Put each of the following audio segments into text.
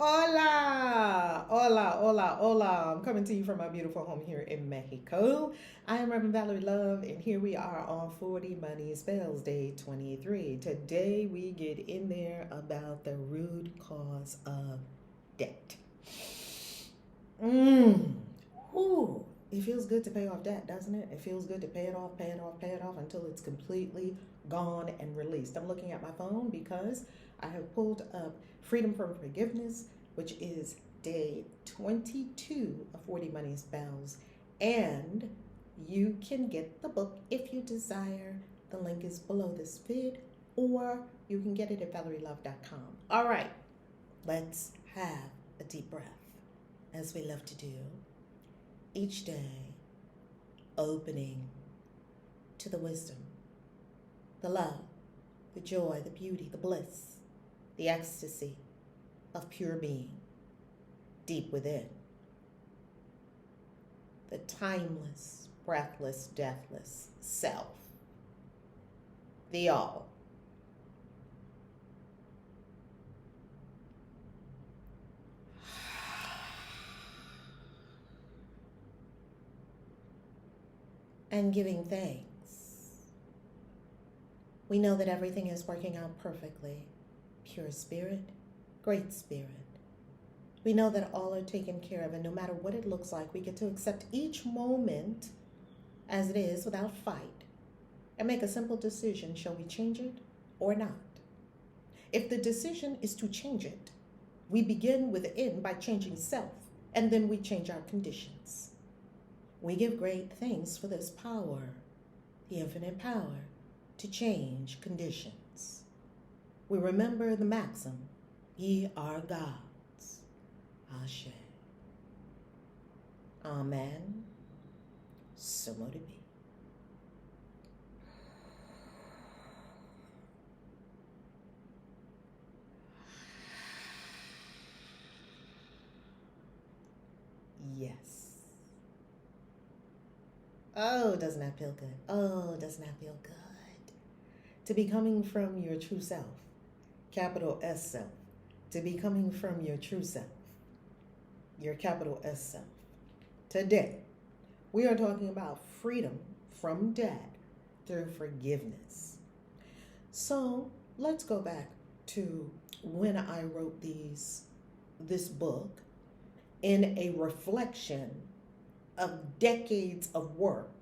Hola, hola, hola, hola. I'm coming to you from my beautiful home here in Mexico. I am Reverend Valerie Love, and here we are on 40 Money Spells Day 23. Today we get in there about the root cause of debt. Ooh, it feels good to pay off debt, doesn't it? It feels good to pay it off, pay it off, pay it off until it's completely gone and released. I'm looking at my phone because I have pulled up Freedom from Forgiveness, which is day 22 of 40 Money Spells. And you can get the book if you desire. The link is below this vid, or you can get it at valerielove.com. All right, let's have a deep breath, as we love to do each day, opening to the wisdom, the love, the joy, the beauty, the bliss, the ecstasy of pure being deep within. The timeless, breathless, deathless self, the all. And giving thanks. We know that everything is working out perfectly. Pure spirit, great spirit. We know that all are taken care of, and no matter what it looks like, we get to accept each moment as it is without fight and make a simple decision. Shall we change it or not? If the decision is to change it, we begin within by changing self, and then we change our conditions. We give great thanks for this power, the infinite power, to change conditions. We remember the maxim, ye are gods. Ashe. Amen. So mote it be. Yes. Oh, doesn't that feel good? Oh, doesn't that feel good? To be coming from your true self, capital S self. To be coming from your true self, your capital S self. Today, we are talking about freedom from debt through forgiveness. So let's go back to when I wrote this book in a reflection of decades of work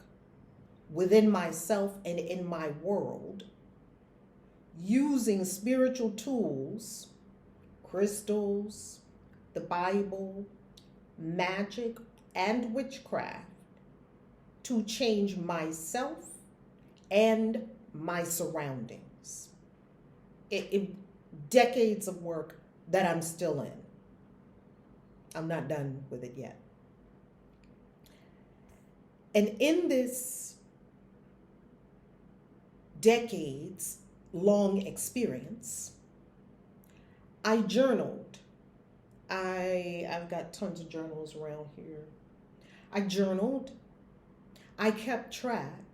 within myself and in my world, using spiritual tools, crystals, the Bible, magic, and witchcraft to change myself and my surroundings. Decades of work that I'm still in. I'm not done with it yet. And in this decades long experience, I journaled. I've got tons of journals around here. I journaled. I kept track.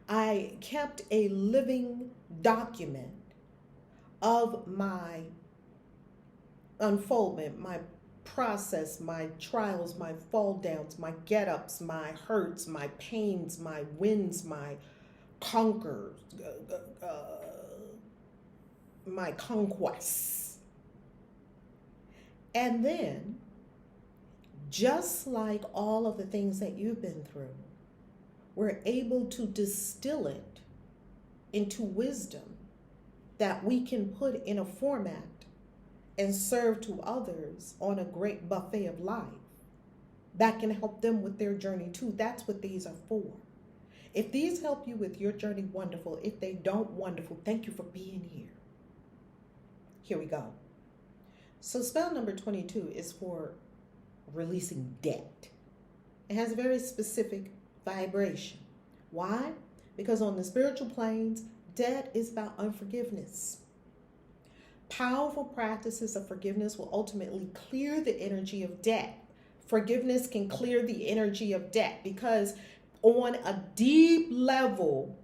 I kept a living document of my unfoldment, my process, my trials, my fall downs, my get ups, my hurts, my pains, my wins, my conquers, my conquests. And then, just like all of the things that you've been through, we're able to distill it into wisdom that we can put in a format and serve to others on a great buffet of life that can help them with their journey too. That's what these are for. If these help you with your journey, wonderful. If they don't, wonderful. Thank you for being here. Here we go. So spell number 22 is for releasing debt. It has a very specific vibration. Why? Because on the spiritual planes, debt is about unforgiveness. Powerful practices of forgiveness will ultimately clear the energy of debt. Forgiveness can clear the energy of debt because on a deep level,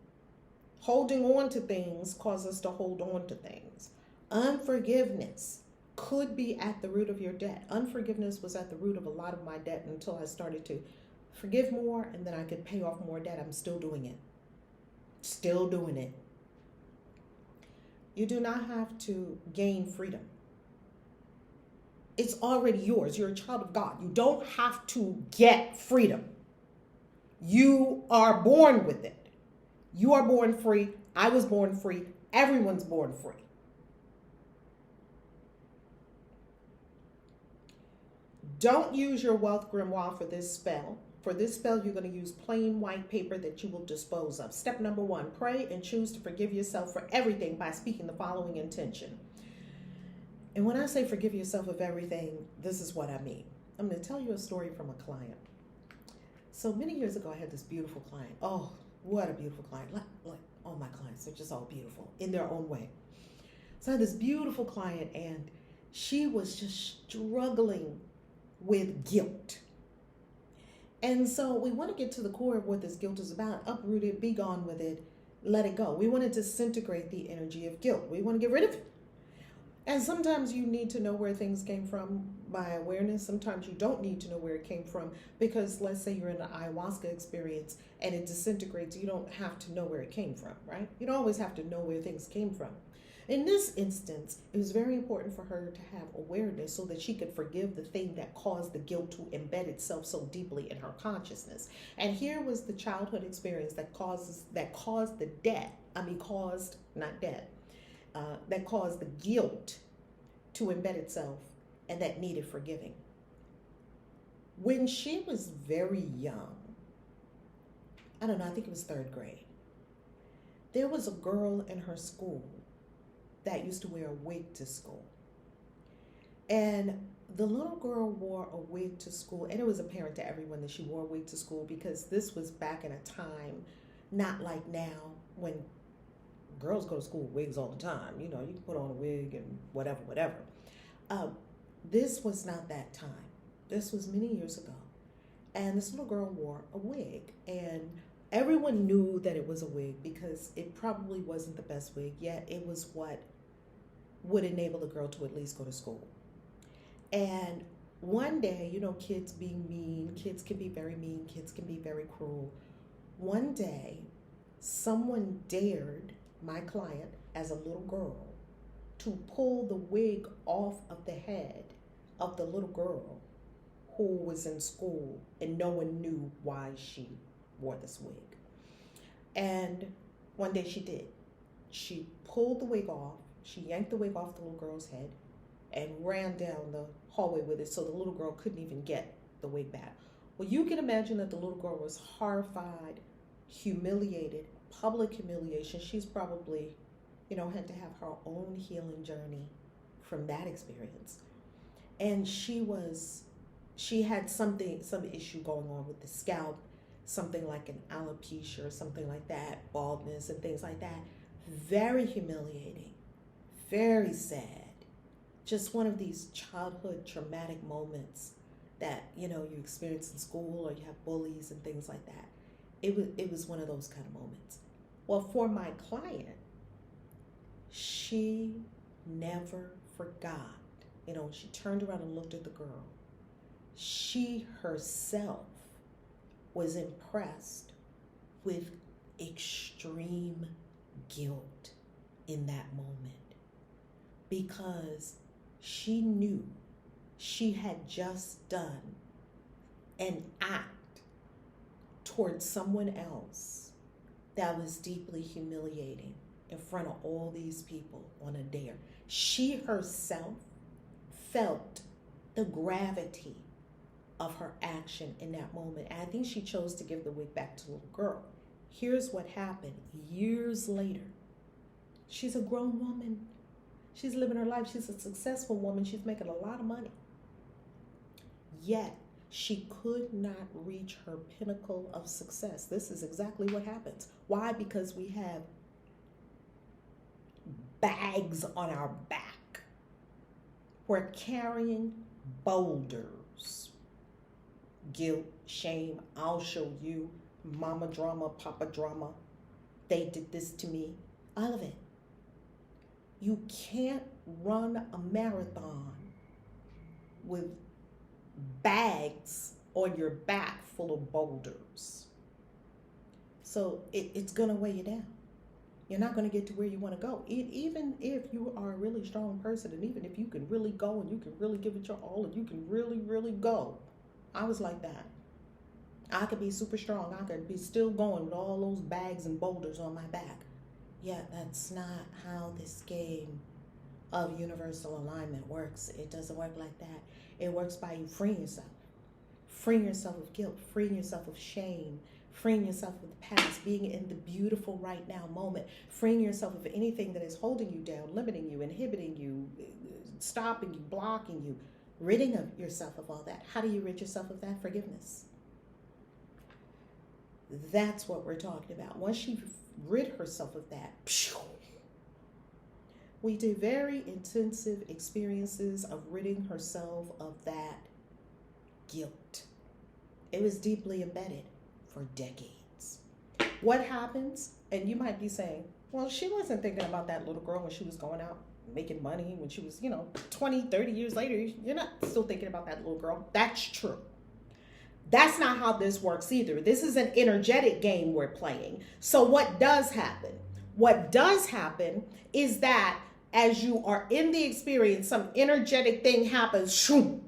holding on to things causes us to hold on to things. Unforgiveness could be at the root of your debt. Unforgiveness was at the root of a lot of my debt until I started to forgive more, and then I could pay off more debt. I'm still doing it. Still doing it. You do not have to gain freedom. It's already yours. You're a child of God. You don't have to get freedom. You are born with it. You are born free. I was born free. Everyone's born free. Don't use your wealth grimoire for this spell. For this spell, you're going to use plain white paper that you will dispose of. Step number 1, pray and choose to forgive yourself for everything by speaking the following intention. And when I say forgive yourself of everything, this is what I mean. I'm going to tell you a story from a client. So many years ago, I had this beautiful client. Oh, what a beautiful client. Like all my clients, they're just all beautiful in their own way. So I had this beautiful client, and she was just struggling with guilt. And so we want to get to the core of what this guilt is about. Uproot it, be gone with it, let it go. We want to disintegrate the energy of guilt. We want to get rid of it. And sometimes you need to know where things came from by awareness. Sometimes you don't need to know where it came from, because let's say you're in an ayahuasca experience and it disintegrates. You don't have to know where it came from, right? You don't always have to know where things came from. In this instance, it was very important for her to have awareness so that she could forgive the thing that caused the guilt to embed itself so deeply in her consciousness. And here was the childhood experience that caused the debt. That caused the guilt to embed itself, and that needed forgiving. When she was very young, I don't know, I think it was 3rd grade, there was a girl in her school that used to wear a wig to school. And the little girl wore a wig to school, and it was apparent to everyone that she wore a wig to school, because this was back in a time not like now when girls go to school with wigs all the time. You know, you can put on a wig and whatever. This was not that time. This was many years ago. And this little girl wore a wig, and everyone knew that it was a wig because it probably wasn't the best wig, yet it was what would enable the girl to at least go to school. And one day, you know, kids being mean, kids can be very mean, kids can be very cruel. One day, someone dared my client as a little girl to pull the wig off of the head of the little girl who was in school, and no one knew why she wore this wig. And one day she did. She pulled the wig off, she yanked the wig off the little girl's head and ran down the hallway with it, so the little girl couldn't even get the wig back. Well, you can imagine that the little girl was horrified, humiliated, public humiliation. She's probably, you know, had to have her own healing journey from that experience. And she had some issue going on with the scalp, something like an alopecia or something like that, baldness and things like that. Very humiliating, very sad. Just one of these childhood traumatic moments that, you know, you experience in school, or you have bullies and things like that. It was one of those kind of moments. Well, for my client, she never forgot. You know, she turned around and looked at the girl. She herself was impressed with extreme guilt in that moment, because she knew she had just done an act towards someone else that was deeply humiliating in front of all these people on a dare. She herself felt the gravity of her action in that moment. And I think she chose to give the wig back to the little girl. Here's what happened years later. She's a grown woman. She's living her life. She's a successful woman. She's making a lot of money. Yet, she could not reach her pinnacle of success. This is exactly what happens. Why? Because we have bags on our back. We're carrying boulders. Guilt, shame, I'll show you, mama drama, papa drama, they did this to me, all of it. You can't run a marathon with bags on your back full of boulders. So it's going to weigh you down. You're not going to get to where you want to go. Even if you are a really strong person, and even if you can really go and you can really give it your all and you can really, really go. I was like that. I could be super strong. I could be still going with all those bags and boulders on my back. Yeah, that's not how this game of universal alignment works. It doesn't work like that. It works by you freeing yourself. Freeing yourself of guilt, freeing yourself of shame, freeing yourself of the past, being in the beautiful right now moment, freeing yourself of anything that is holding you down, limiting you, inhibiting you, stopping you, blocking you, ridding of yourself of all that. How do you rid yourself of that? Forgiveness. That's what we're talking about. Once she rid herself of that, we do very intensive experiences of ridding herself of that guilt. It was deeply embedded for decades. What happens? And you might be saying, well, she wasn't thinking about that little girl when she was going out making money, when she was, 20, 30 years later. You're not still thinking about that little girl. That's true. That's not how this works either. This is an energetic game we're playing. So what does happen? What does happen is that as you are in the experience, some energetic thing happens, shoom,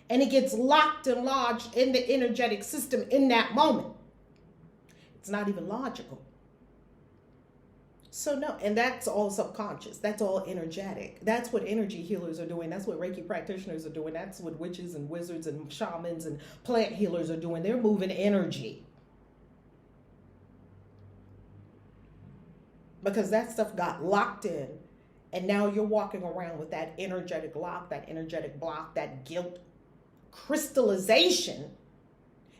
and it gets locked and lodged in the energetic system in that moment. It's not even logical. So no, and that's all subconscious. That's all energetic. That's what energy healers are doing. That's what Reiki practitioners are doing. That's what witches and wizards and shamans and plant healers are doing. They're moving energy. Because that stuff got locked in, and now you're walking around with that energetic lock, that energetic block, that guilt crystallization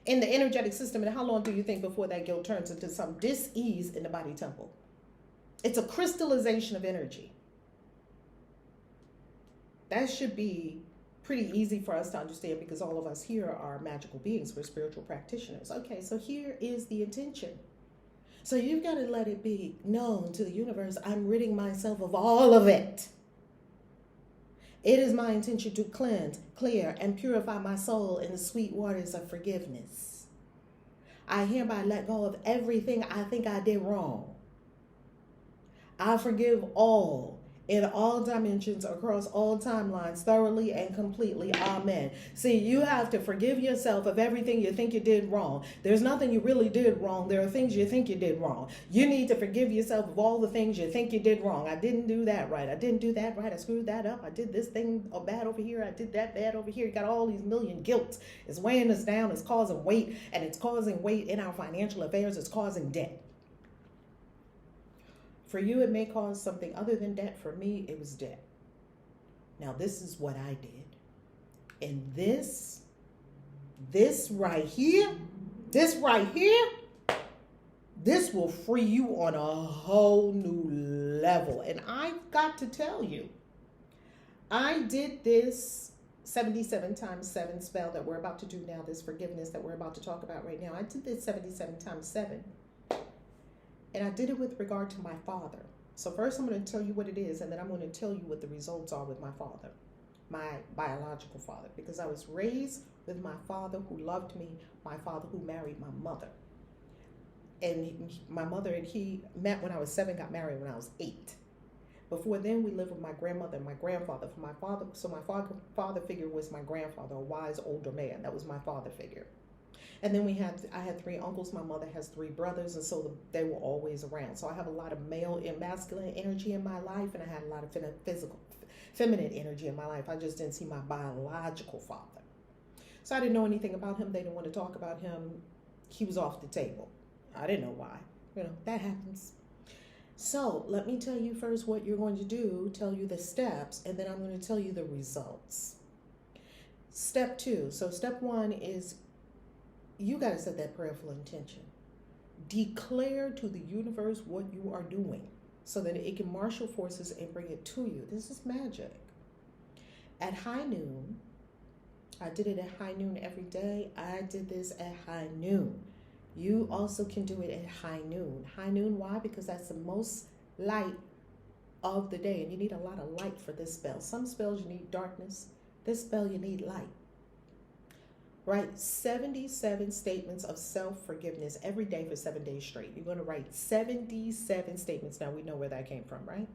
in the energetic system. And how long do you think before that guilt turns into some dis-ease in the body temple? It's a crystallization of energy. That should be pretty easy for us to understand because all of us here are magical beings. We're spiritual practitioners. Okay, so here is the intention. So you've got to let it be known to the universe, I'm ridding myself of all of it. It is my intention to cleanse, clear, and purify my soul in the sweet waters of forgiveness. I hereby let go of everything I think I did wrong. I forgive all in all dimensions across all timelines thoroughly and completely. Amen. See, you have to forgive yourself of everything you think you did wrong. There's nothing you really did wrong. There are things you think you did wrong. You need to forgive yourself of all the things you think you did wrong. I didn't do that right. I didn't do that right. I screwed that up. I did this thing bad over here. I did that bad over here. You got all these million guilts. It's weighing us down. It's causing weight, and it's causing weight in our financial affairs. It's causing debt. For you, it may cause something other than debt. For me, it was debt. Now, this is what I did. And this right here, this will free you on a whole new level. And I've got to tell you, I did this 77 times 7 spell that we're about to do now, this forgiveness that we're about to talk about right now. I did this 77 times 7. And I did it with regard to my father. So first I'm going to tell you what it is, and then I'm going to tell you what the results are with my father, my biological father, because I was raised with my father who loved me, my father who married my mother. And my mother and he met when I was 7, got married when I was 8. Before then, we lived with my grandmother and my grandfather. For my father, so my father figure was my grandfather, a wise older man. That was my father figure. And then I had 3 uncles. My mother has 3 brothers, and so they were always around. So I have a lot of male and masculine energy in my life, and I had a lot of feminine energy in my life. I just didn't see my biological father. So I didn't know anything about him. They didn't want to talk about him. He was off the table. I didn't know why. That happens. So let me tell you first what you're going to do, tell you the steps, and then I'm going to tell you the results. Step 2. So step 1 is you got to set that prayerful intention. Declare to the universe what you are doing so that it can marshal forces and bring it to you. This is magic. At high noon, I did it at high noon every day. I did this at high noon. You also can do it at high noon. High noon, why? Because that's the most light of the day, and you need a lot of light for this spell. Some spells you need darkness. This spell you need light. Write 77 statements of self-forgiveness every day for 7 days straight. You're going to write 77 statements. Now we know where that came from, right?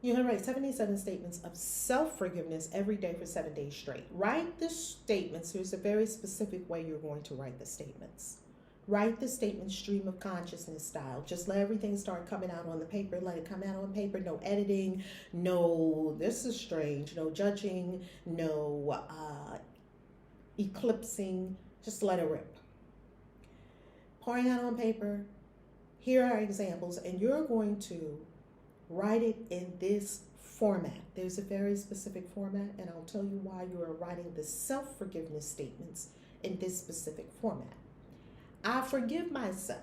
You're going to write 77 statements of self-forgiveness every day for 7 days straight. Write the statements. There's a very specific way you're going to write the statements. Write the statement stream of consciousness style. Just let everything start coming out on the paper. Let it come out on paper. No editing. No, this is strange. No judging. No eclipsing. Just let it rip. Pouring out on paper. Here are examples. And you're going to write it in this format. There's a very specific format. And I'll tell you why you are writing the self-forgiveness statements in this specific format. I forgive myself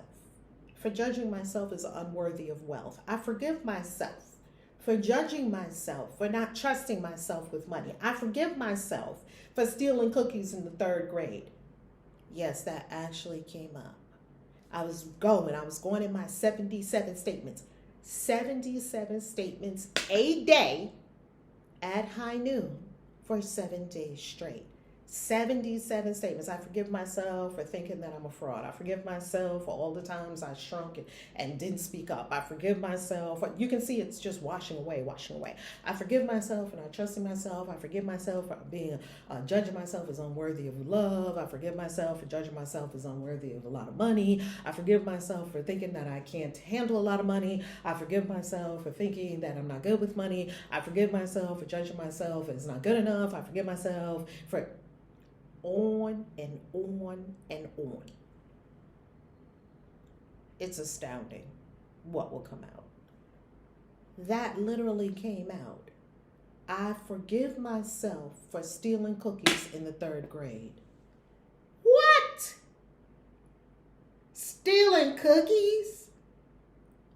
for judging myself as unworthy of wealth. I forgive myself for judging myself for not trusting myself with money. I forgive myself for stealing cookies in the 3rd grade. Yes, that actually came up. I was going in my 77 statements. 77 statements a day at high noon for 7 days straight. 77 statements. I forgive myself for thinking that I'm a fraud. I forgive myself for all the times I shrunk and didn't speak up. I forgive myself. You can see it's just washing away. I forgive myself for not trusting myself. I forgive myself for judging myself as unworthy of love. I forgive myself for judging myself as unworthy of a lot of money. I forgive myself for thinking that I can't handle a lot of money. I forgive myself for thinking that I'm not good with money. I forgive myself for judging myself as not good enough. I forgive myself for on and on and on. It's astounding what will come out. That literally came out. I forgive myself for stealing cookies in the 3rd grade. What? Stealing cookies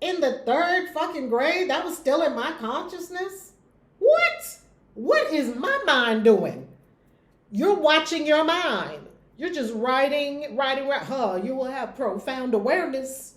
in the 3rd fucking grade? That was still in my consciousness? What? What is my mind doing? You're watching your mind. You're just writing. You will have profound awareness.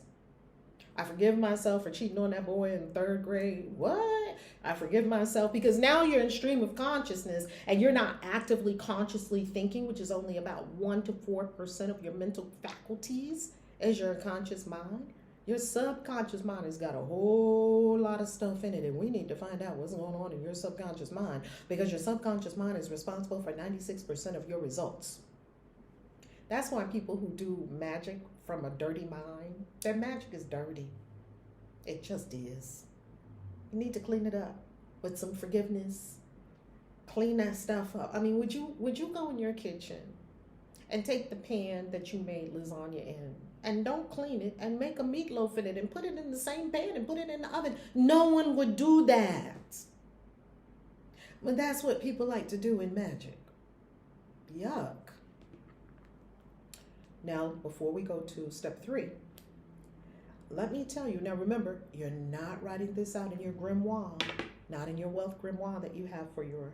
I forgive myself for cheating on that boy in 3rd grade. What? I forgive myself because now you're in stream of consciousness and you're not actively consciously thinking, which is only about 1 to 4% of your mental faculties as your conscious mind. Your subconscious mind has got a whole lot of stuff in it, and we need to find out what's going on in your subconscious mind because your subconscious mind is responsible for 96% of your results. That's why people who do magic from a dirty mind, their magic is dirty. It just is. You need to clean it up with some forgiveness. Clean that stuff up. I mean, would you go in your kitchen and take the pan that you made lasagna in and don't clean it and make a meatloaf in it and put it in the same pan and put it in the oven? No one would do that. But that's what people like to do in magic. Yuck. Now, before we go to step 3, let me tell you. Now, remember, you're not writing this out in your grimoire, not in your wealth grimoire that you have for your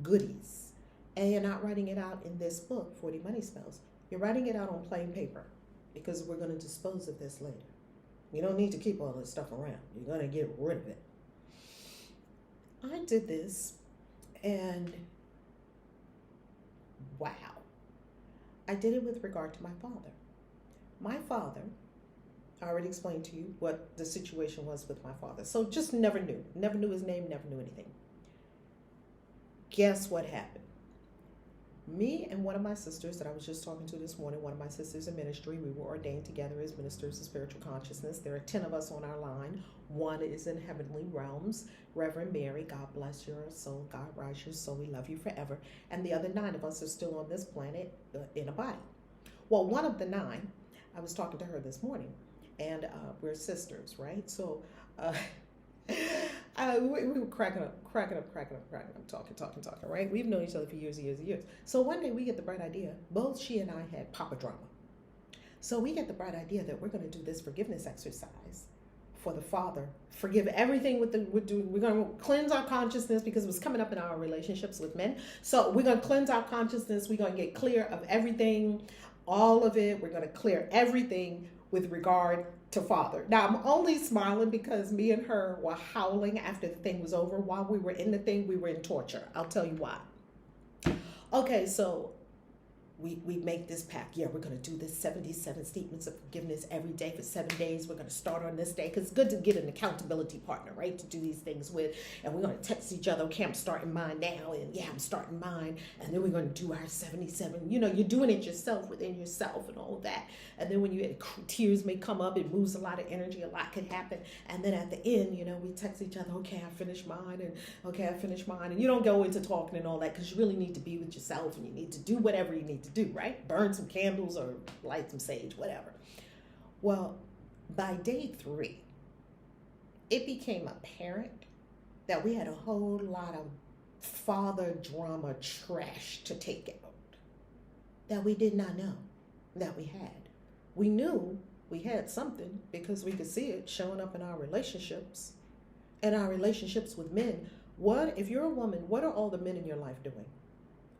goodies. And you're not writing it out in this book, 40 Money Spells. You're writing it out on plain paper because we're going to dispose of this later. You don't need to keep all this stuff around. You're going to get rid of it. I did this and wow. I did it with regard to my father. My father, I already explained to you what the situation was with my father. So just never knew his name, never knew anything. Guess what happened? Me and one of my sisters that I was just talking to this morning, one of my sisters in ministry, we were ordained together as ministers of spiritual consciousness. There are 10 of us on our line. One is in heavenly realms. Reverend Mary, God bless your soul. God rise your soul. We love you forever. And the other 9 of us are still on this planet in a body. Well, one of the 9, I was talking to her this morning, and we're sisters, right? So we were cracking up, talking, right? We've known each other for years and years and years. So one day we get the bright idea, both she and I had papa drama. So we get the bright idea that we're going to do this forgiveness exercise for the father. Forgive everything we're going to cleanse our consciousness because it was coming up in our relationships with men. So we're going to cleanse our consciousness. We're going to get clear of everything, all of it. We're going to clear everything with regard to father. Now, I'm only smiling because me and her were howling after the thing was over. While we were in the thing, we were in torture. I'll tell you why. Okay, so we make this pact. Yeah, we're going to do this 77 statements of forgiveness every day for 7 days. We're going to start on this day because it's good to get an accountability partner, right, to do these things with. And we're going to text each other, okay, I'm starting mine now. And yeah, I'm starting mine. And then we're going to do our 77. You know, you're doing it yourself within yourself and all that. And then when you tears may come up, it moves a lot of energy, a lot could happen. And then at the end, you know, we text each other, okay, I finished mine. And okay, I finished mine. And you don't go into talking and all that because you really need to be with yourself and you need to do whatever you need to do, right? Burn some candles or light some sage, whatever. Well, by day 3, it became apparent that we had a whole lot of father drama trash to take out that we did not know that we had. We knew we had something because we could see it showing up in our relationships and our relationships with men. What, if you're a woman, what are all the men in your life doing?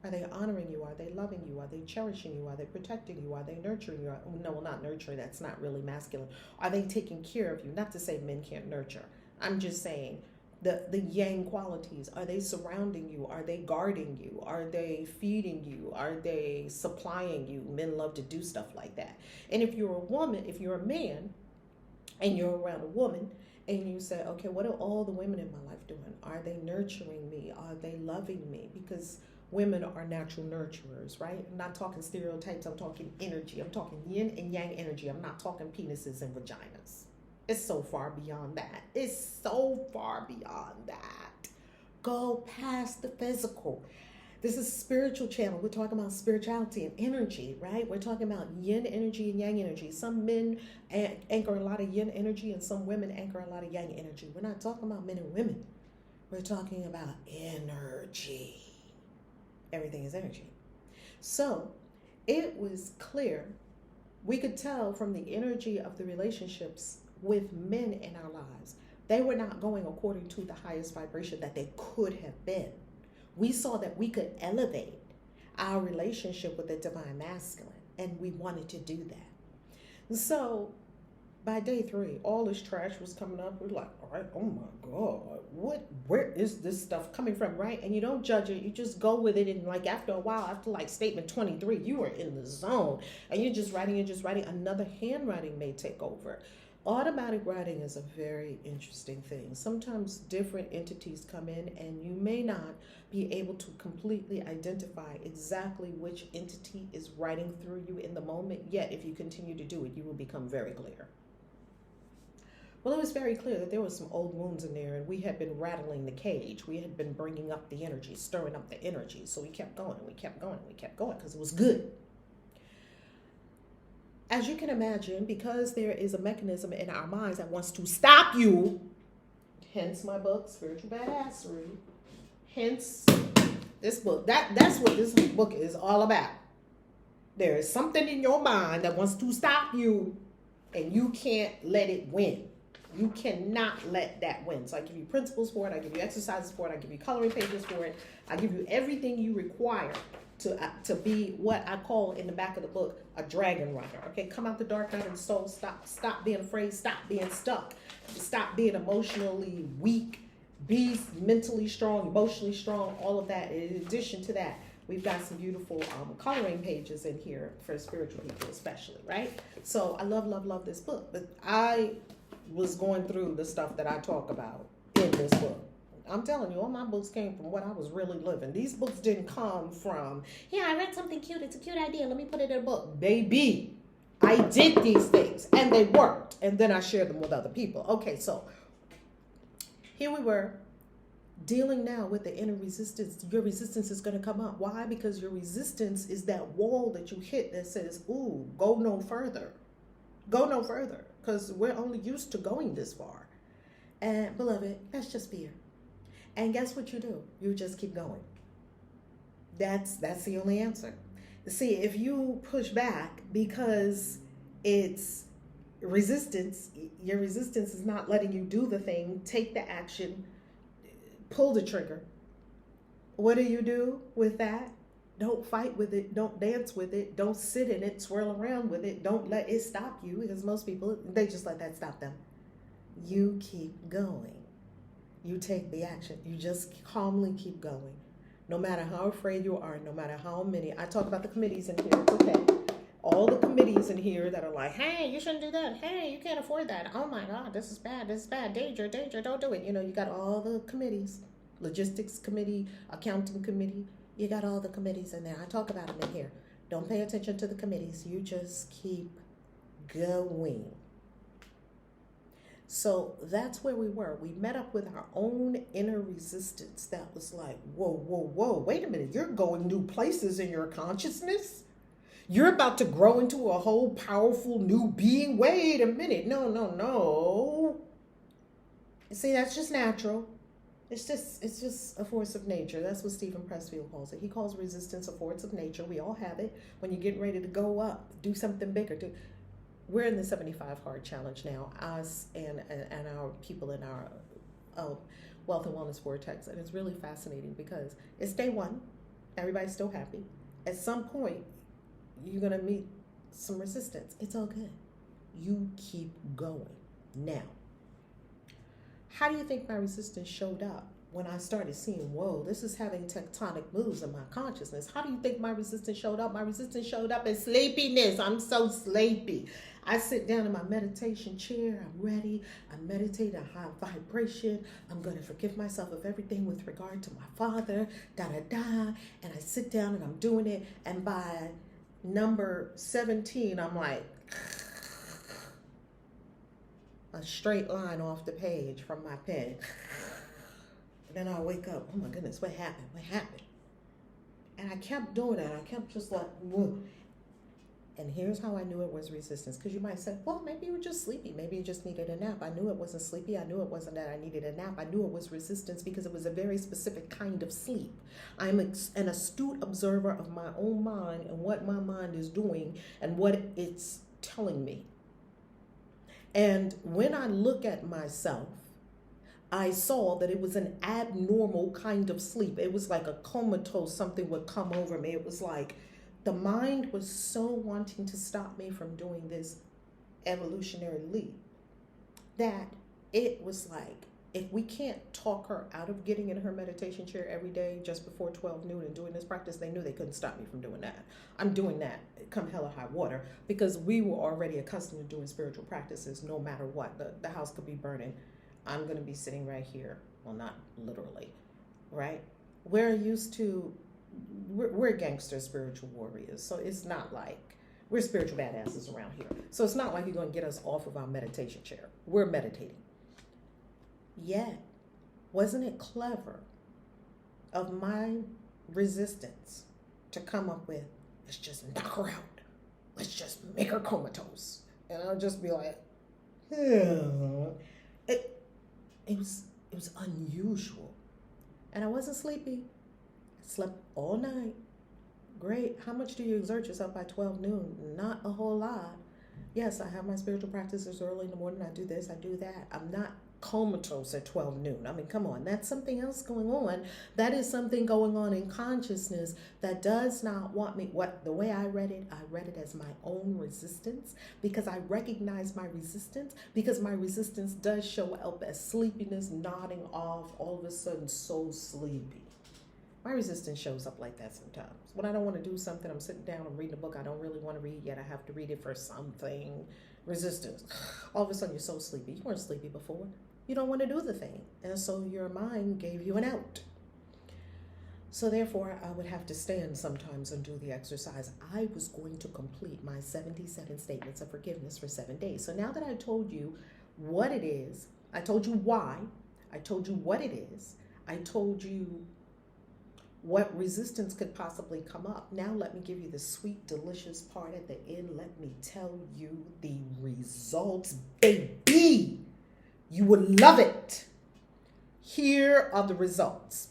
Are they honoring you? Are they loving you? Are they cherishing you? Are they protecting you? Are they nurturing you? No, well, not nurturing. That's not really masculine. Are they taking care of you? Not to say men can't nurture. I'm just saying the yang qualities. Are they surrounding you? Are they guarding you? Are they feeding you? Are they supplying you? Men love to do stuff like that. And if you're a woman, if you're a man and you're around a woman, and you say, okay, what are all the women in my life doing? Are they nurturing me? Are they loving me? Because women are natural nurturers, right? I'm not talking stereotypes. I'm talking energy. I'm talking yin and yang energy. I'm not talking penises and vaginas. It's so far beyond that. It's so far beyond that. Go past the physical. This is a spiritual channel. We're talking about spirituality and energy, right? We're talking about yin energy and yang energy. Some men anchor a lot of yin energy and some women anchor a lot of yang energy. We're not talking about men and women. We're talking about energy. Everything is energy. So it was clear, we could tell from the energy of the relationships with men in our lives, they were not going according to the highest vibration that they could have been. We saw that we could elevate our relationship with the divine masculine, and we wanted to do that. So by day 3, all this trash was coming up. We're like, all right, oh my God, where is this stuff coming from, right? And you don't judge it, you just go with it. And like after a while, after like statement 23, you are in the zone and you're just writing, another handwriting may take over. Automatic writing is a very interesting thing. Sometimes different entities come in and you may not be able to completely identify exactly which entity is writing through you in the moment. Yet, if you continue to do it, you will become very clear. Well, it was very clear that there was some old wounds in there and we had been rattling the cage. We had been bringing up the energy, stirring up the energy. So we kept going and we kept going and we kept going because it was good. As you can imagine, because there is a mechanism in our minds that wants to stop you, hence my book, Spiritual Badassery, hence this book. That's what this book is all about. There is something in your mind that wants to stop you, and you can't let it win. You cannot let that win. So I give you principles for it. I give you exercises for it. I give you coloring pages for it. I give you everything you require to be what I call in the back of the book a dragon rider. Okay, come out the dark night of the soul. Stop being afraid. Stop being stuck. Stop being emotionally weak. Be mentally strong, emotionally strong. All of that. In addition to that, we've got some beautiful coloring pages in here for spiritual people, especially, right? So I love this book. But I was going through the stuff that I talk about in this book. I'm telling you, all my books came from what I was really living. These books didn't come from, yeah, I read something cute. It's a cute idea. Let me put it in a book. Baby, I did these things and they worked. And then I shared them with other people. Okay, so here we were dealing now with the inner resistance. Your resistance is going to come up. Why? Because your resistance is that wall that you hit that says, ooh, go no further. Go no further. Because we're only used to going this far. And beloved, that's just fear. And guess what you do? You just keep going. That's the only answer. See, if you push back because it's resistance, your resistance is not letting you do the thing, take the action, pull the trigger. What do you do with that? Don't fight with it. Don't dance with it. Don't sit in it, swirl around with it. Don't let it stop you, because most people, they just let that stop them. You keep going. You take the action. You just calmly keep going. No matter how afraid you are, no matter how many, I talk about the committees in here, okay? All the committees in here that are like, hey, you shouldn't do that. Hey, you can't afford that. Oh my God, this is bad. This is bad. Danger, danger, don't do it. You know, you got all the committees, logistics committee, accounting committee. You got all the committees in there. I talk about them in here. Don't pay attention to the committees. You just keep going. So that's where we were. We met up with our own inner resistance that was like, whoa, whoa, whoa, wait a minute. You're going new places in your consciousnness. You're about to grow into a whole powerful new being. Wait a minute. No, no, no. See, that's just natural. It's just a force of nature. That's what Stephen Pressfield calls it. He calls resistance a force of nature. We all have it. When you're getting ready to go up, do something bigger. We're in the 75 hard challenge now, us and our people in our wealth and wellness vortex. And it's really fascinating because it's day one. Everybody's still happy. At some point, you're going to meet some resistance. It's all good. You keep going. Now, how do you think my resistance showed up when I started seeing, whoa, this is having tectonic moves in my consciousness? How do you think my resistance showed up? My resistance showed up as sleepiness. I'm so sleepy. I sit down in my meditation chair. I'm ready. I meditate at high vibration. I'm going to forgive myself of everything with regard to my father, And I sit down and I'm doing it. And by number 17, I'm like, a straight line off the page from my pen. And then I wake up, oh my goodness, what happened? What happened? And I kept doing that. I kept just like, whoa. And here's how I knew it was resistance. Because you might say, well, maybe you were just sleepy. Maybe you just needed a nap. I knew it wasn't sleepy. I knew it wasn't that I needed a nap. I knew it was resistance because it was a very specific kind of sleep. I'm an astute observer of my own mind and what my mind is doing and what it's telling me. And when I look at myself, I saw that it was an abnormal kind of sleep. It was like a comatose, something would come over me. It was like the mind was so wanting to stop me from doing this evolutionary leap that it was like, if we can't talk her out of getting in her meditation chair every day just before 12 noon and doing this practice, they knew they couldn't stop me from doing that. I'm doing that come hell or high water because we were already accustomed to doing spiritual practices no matter what. The house could be burning. I'm going to be sitting right here. Well, not literally, right? We're used to, we're gangster spiritual warriors. So it's not like, we're spiritual badasses around here. So it's not like you're going to get us off of our meditation chair. We're meditating. Yet, wasn't it clever of my resistance to come up with, let's just knock her out. Let's just make her comatose. And I'll just be like, it was unusual. And I wasn't sleepy. I slept all night. Great. How much do you exert yourself by 12 noon? Not a whole lot. Yes, I have my spiritual practices early in the morning. I do this, I do that. I'm not comatose at 12 noon. I mean, come on, that's something else going on. That is something going on in consciousness that does not want me. The way I read it as my own resistance because I recognize my resistance because my resistance does show up as sleepiness, nodding off, all of a sudden so sleepy. My resistance shows up like that sometimes. When I don't want to do something, I'm sitting down, I'm reading a book I don't really want to read yet. I have to read it for something. Resistance. All of a sudden, you're so sleepy. You weren't sleepy before. You don't want to do the thing. And so your mind gave you an out. So therefore, I would have to stand sometimes and do the exercise. I was going to complete my 77 statements of forgiveness for 7 days. So now that I told you what it is, I told you why, I told you what it is, I told you what resistance could possibly come up. Now let me give you the sweet, delicious part at the end. Let me tell you the results, baby. You would love it. Here are the results.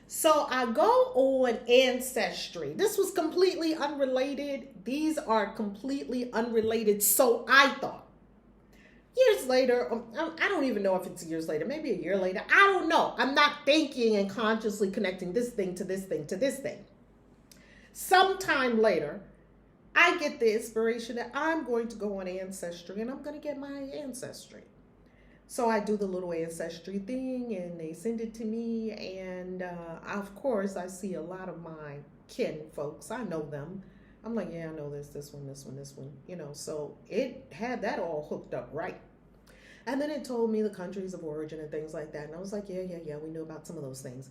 So I go on Ancestry. This was completely unrelated. These are completely unrelated, so I thought. Years later, I don't even know if it's years later, maybe a year later. I don't know. I'm not thinking and consciously connecting this thing to this thing to this thing. Sometime later, I get the inspiration that I'm going to go on Ancestry and I'm going to get my ancestry. So I do the little ancestry thing and they send it to me. And of course, I see a lot of my kin folks. I know them. I'm like, yeah, I know this one, this one, this one, you know. So it had that all hooked up right. And then it told me the countries of origin and things like that. And I was like, yeah, we knew about some of those things.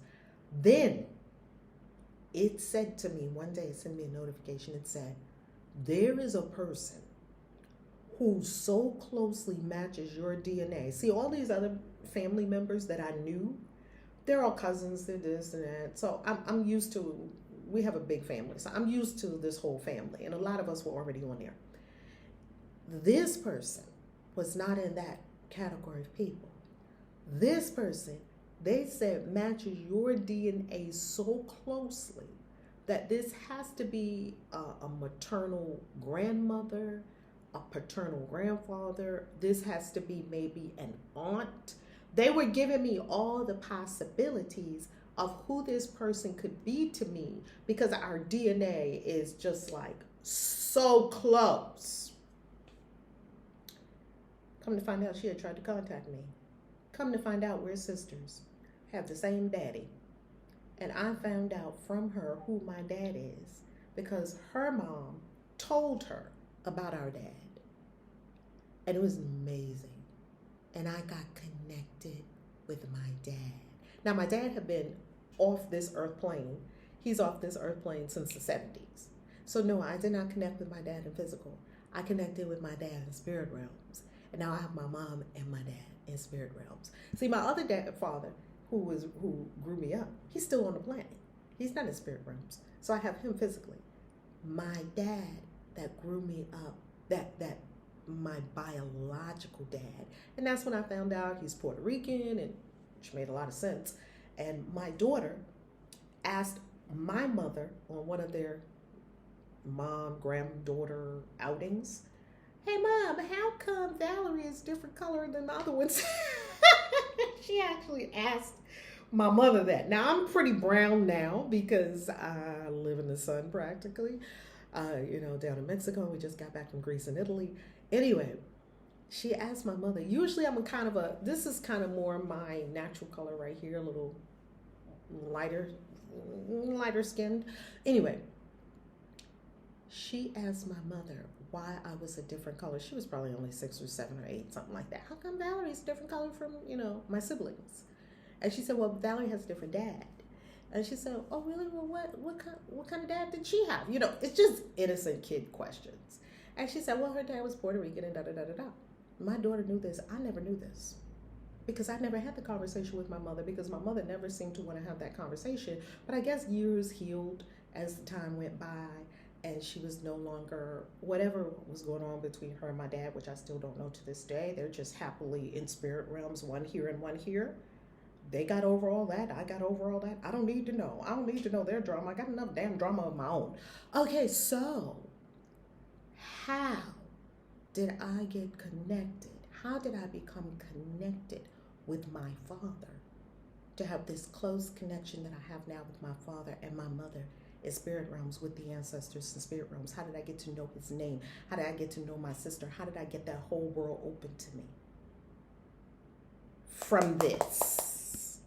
Then it said to me one day, it sent me a notification. It said, there is a person who so closely matches your DNA. See, all these other family members that I knew, they're all cousins, they're this and that. So I'm used to, we have a big family. So I'm used to this whole family. And a lot of us were already on there. This person was not in that category of people. This person, they said, matches your DNA so closely that this has to be a maternal grandmother, a paternal grandfather. This has to be maybe an aunt. They were giving me all the possibilities of who this person could be to me because our DNA is just like so close. Come to find out, she had tried to contact me. Come to find out, we're sisters, have the same daddy. And I found out from her who my dad is because her mom told her about our dad. And it was amazing. And I got connected with my dad. Now, my dad had been off this earth plane. He's off this earth plane since the 70s. So no, I did not connect with my dad in physical. I connected with my dad in spirit realms. And now I have my mom and my dad in spirit realms. See, my other father, who grew me up, he's still on the planet. He's not in spirit realms. So I have him physically. My dad that grew me up, that my biological dad. And that's when I found out he's Puerto Rican, and which made a lot of sense. And my daughter asked my mother on one of their mom-granddaughter outings, hey Mom, how come Valerie is different color than the other ones? She actually asked my mother that. Now I'm pretty brown now because I live in the sun practically, down in Mexico. We just got back from Greece and Italy. Anyway, she asked my mother, usually I'm this is kind of more my natural color right here, a little lighter skinned. Anyway, she asked my mother why I was a different color. She was probably only 6 or 7 or 8, something like that. How come Valerie's a different color from, my siblings? And she said, well, Valerie has a different dad. And she said, oh, really? Well, what kind of dad did she have? It's just innocent kid questions. And she said, well, her dad was Puerto Rican and da-da-da-da-da. My daughter knew this. I never knew this because I never had the conversation with my mother because my mother never seemed to want to have that conversation. But I guess years healed as the time went by. And she was no longer, whatever was going on between her and my dad, which I still don't know to this day. They're just happily in spirit realms, one here and one here. They got over all that. I got over all that. I don't need to know. I don't need to know their drama. I got enough damn drama of my own. Okay, so how did I get connected? How did I become connected with my father? To have this close connection that I have now with my father and my mother in spirit realms with the ancestors in spirit realms. How did I get to know his name? How did I get to know my sister? How did I get that whole world open to me? From this,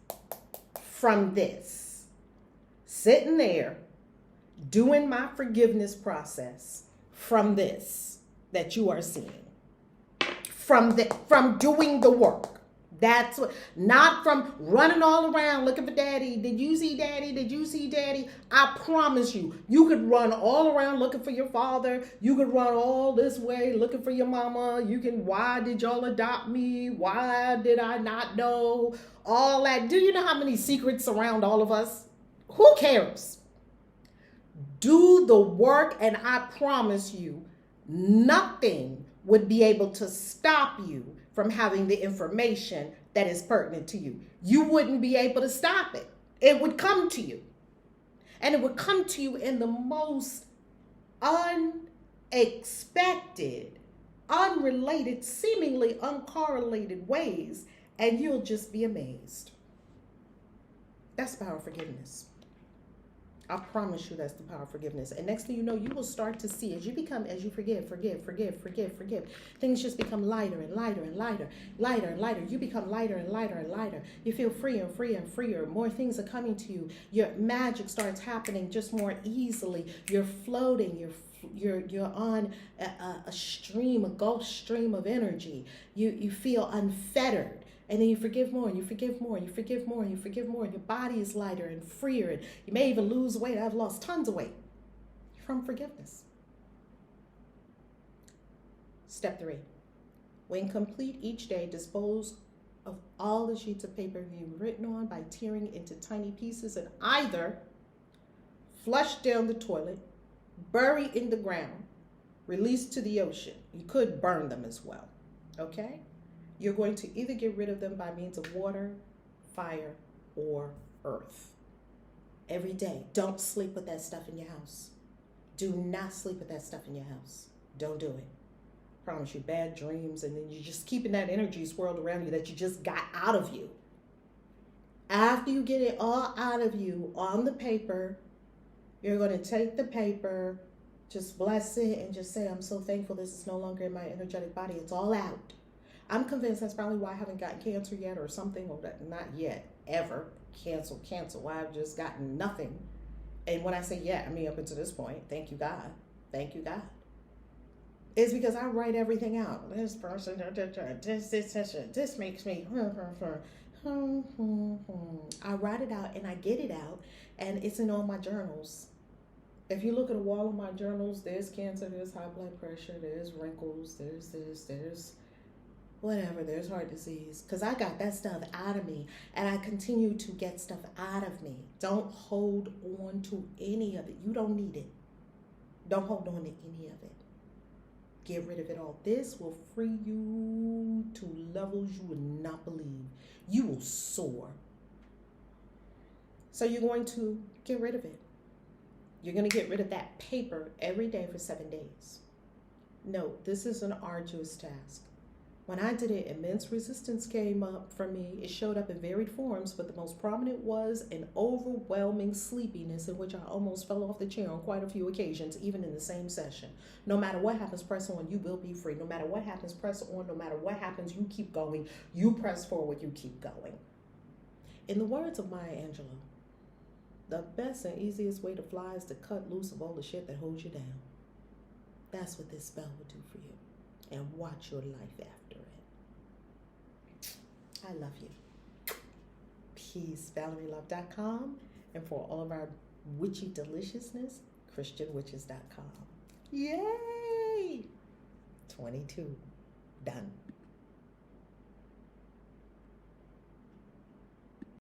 sitting there, doing my forgiveness process, from this that you are seeing, from doing the work. That's what, not from running all around looking for daddy. Did you see daddy? Did you see daddy? I promise you, you could run all around looking for your father. You could run all this way looking for your mama. Why did y'all adopt me? Why did I not know? All that. Do you know how many secrets surround all of us? Who cares? Do the work, and I promise you, nothing would be able to stop you from having the information that is pertinent to you. You wouldn't be able to stop it. It would come to you. And it would come to you in the most unexpected, unrelated, seemingly uncorrelated ways, and you'll just be amazed. That's the power of forgiveness. I promise you that's the power of forgiveness. And next thing you know, you will start to see as you forgive, things just become lighter and lighter and lighter, lighter and lighter. You become lighter and lighter and lighter. You feel free and free and freer. More things are coming to you. Your magic starts happening just more easily. You're floating. You're on a stream, a Gulf Stream of energy. You feel unfettered. And then you forgive more, and you forgive more, and you forgive more, and you forgive more, and your body is lighter and freer, and you may even lose weight. I've lost tons of weight from forgiveness. Step 3. When complete each day, dispose of all the sheets of paper you've written on by tearing into tiny pieces and either flush down the toilet, bury in the ground, release to the ocean. You could burn them as well, okay? You're going to either get rid of them by means of water, fire, or earth. Every day. Don't sleep with that stuff in your house. Do not sleep with that stuff in your house. Don't do it. I promise you, bad dreams, and then you're just keeping that energy swirled around you that you just got out of you. After you get it all out of you on the paper, you're going to take the paper, just bless it, and just say, I'm so thankful this is no longer in my energetic body. It's all out. I'm convinced that's probably why I haven't gotten cancer yet or something, or that, not yet, ever. Cancel, why I've just gotten nothing. And when I say yet, I mean up until this point, thank you, God. Thank you, God. It's because I write everything out. This person, this makes me, I write it out and I get it out, and it's in all my journals. If you look at a wall of my journals, there's cancer, there's high blood pressure, there's wrinkles, there's this, there's whatever, there's heart disease, because I got that stuff out of me, and I continue to get stuff out of me. Don't hold on to any of it. You don't need it. Don't hold on to any of it. Get rid of it all. This will free you to levels you would not believe. You will soar. So you're going to get rid of it. You're going to get rid of that paper every day for 7 days. No, this is an arduous task. When I did it, immense resistance came up for me. It showed up in varied forms, but the most prominent was an overwhelming sleepiness in which I almost fell off the chair on quite a few occasions, even in the same session. No matter what happens, press on, you will be free. No matter what happens, press on. No matter what happens, you keep going. You press forward, you keep going. In the words of Maya Angelou, the best and easiest way to fly is to cut loose of all the shit that holds you down. That's what this spell will do for you. And watch your life after it. I love you. Peace. ValerieLove.com. And for all of our witchy deliciousness, ChristianWitches.com. Yay! 22. Done.